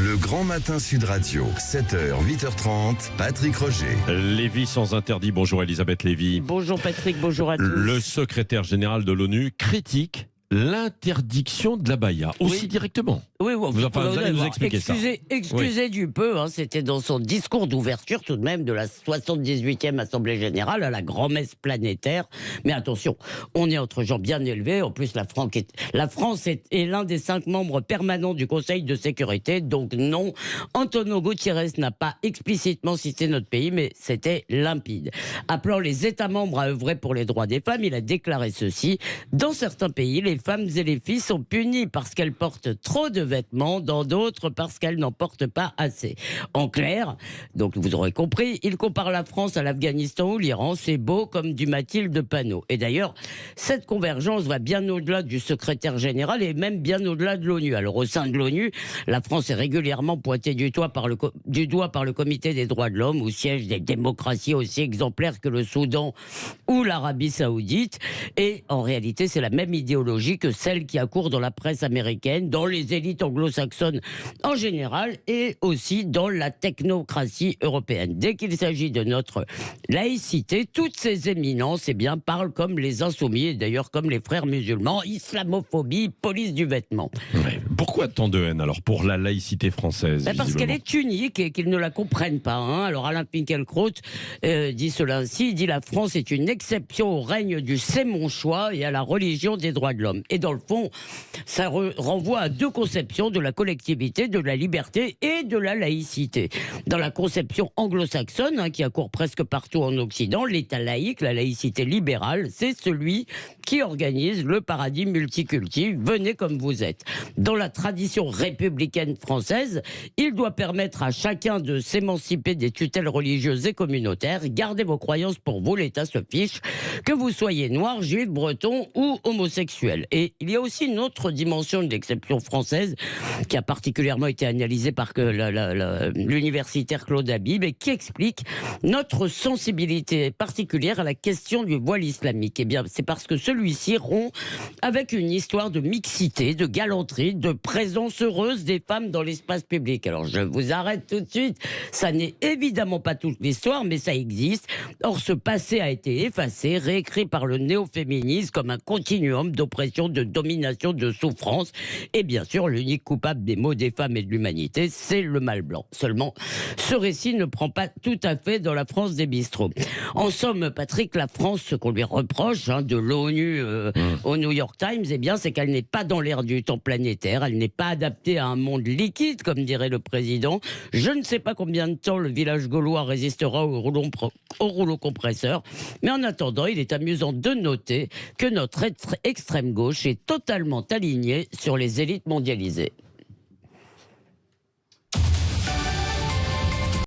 Le Grand Matin Sud Radio, 7h, 8h30, Patrick Roger. Lévy sans interdit, bonjour Elisabeth Lévy. Bonjour Patrick, bonjour à tous. Le secrétaire général de l'ONU critique l'interdiction de l'abaya, aussi directement. Oui, Vous allez nous expliquer ça. Excusez du peu, c'était dans son discours d'ouverture tout de même de la 78e Assemblée Générale à la grand-messe planétaire. Mais attention, on est entre gens bien élevés. En plus, la France est l'un des 5 membres permanents du Conseil de sécurité. Donc non, Antonio Guterres n'a pas explicitement cité notre pays, mais c'était limpide. Appelant les États membres à œuvrer pour les droits des femmes, il a déclaré ceci. Dans certains pays, les femmes et les filles sont punies parce qu'elles portent trop de vêtements, dans d'autres parce qu'elles n'en portent pas assez. En clair, donc vous aurez compris, il compare la France à l'Afghanistan ou l'Iran. C'est beau comme du Mathilde Panot. Et d'ailleurs, cette convergence va bien au-delà du secrétaire général et même bien au-delà de l'ONU. Alors au sein de l'ONU, la France est régulièrement pointée du doigt par le Comité des droits de l'homme, où siègent des démocraties aussi exemplaires que le Soudan ou l'Arabie Saoudite. Et en réalité, c'est la même idéologie que celle qui accourt dans la presse américaine, dans les élites anglo-saxonnes en général et aussi dans la technocratie européenne. Dès qu'il s'agit de notre laïcité, toutes ces éminences parlent comme les insoumis, et d'ailleurs comme les frères musulmans, islamophobie, police du vêtement. Ouais. Pourquoi tant de haine alors pour la laïcité française? Parce qu'elle est unique et qu'ils ne la comprennent pas. Alors Alain Finkielkraut dit cela ainsi, il dit la France est une exception au règne du c'est mon choix et à la religion des droits de l'homme. Et dans le fond, ça renvoie à 2 conceptions de la collectivité, de la liberté et de la laïcité. Dans la conception anglo-saxonne, qui accourt presque partout en Occident, l'État laïque, la laïcité libérale, c'est celui qui organise le paradis multiculti. Venez comme vous êtes. Dans la tradition républicaine française, il doit permettre à chacun de s'émanciper des tutelles religieuses et communautaires. Gardez vos croyances pour vous, l'État se fiche, que vous soyez noir, juif, breton ou homosexuel. Et il y a aussi une autre dimension de l'exception française qui a particulièrement été analysée par l'universitaire Claude Habib et qui explique notre sensibilité particulière à la question du voile islamique. Eh bien, c'est parce que celui-ci rompt avec une histoire de mixité, de galanterie, de présence heureuse des femmes dans l'espace public. Alors, je vous arrête tout de suite. Ça n'est évidemment pas toute l'histoire, mais ça existe. Or, ce passé a été effacé, réécrit par le néo-féminisme comme un continuum d'oppression, de domination, de souffrance. Et bien sûr, l'unique coupable des maux des femmes et de l'humanité, c'est le mal blanc. Seulement, ce récit ne prend pas tout à fait dans la France des bistrots. En somme, Patrick, la France, ce qu'on lui reproche, de l'ONU au New York Times, c'est qu'elle n'est pas dans l'air du temps planétaire, elle n'est pas adaptée à un monde liquide, comme dirait le président. Je ne sais pas combien de temps le village gaulois résistera au rouleau compresseur, mais en attendant, il est amusant de noter que notre extrême gauche est totalement alignée sur les élites mondialisées.